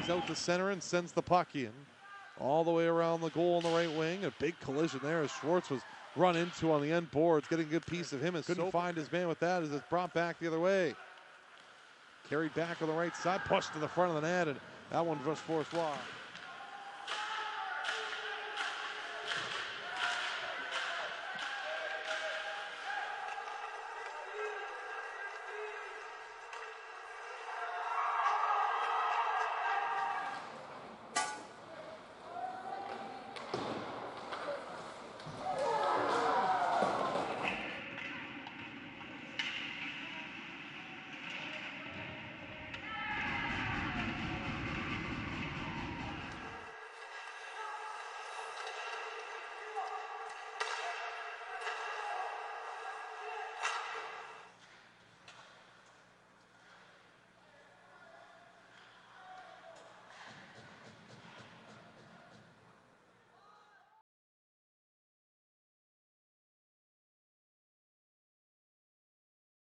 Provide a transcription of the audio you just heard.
He's out to center and sends the puck in. All the way around the goal on the right wing. A big collision there as Schwartz was run into on the end boards. Getting a good piece of him and couldn't find his man with that as it's brought back the other way. Carried back on the right side, pushed to the front of the net, and that one just forced wide.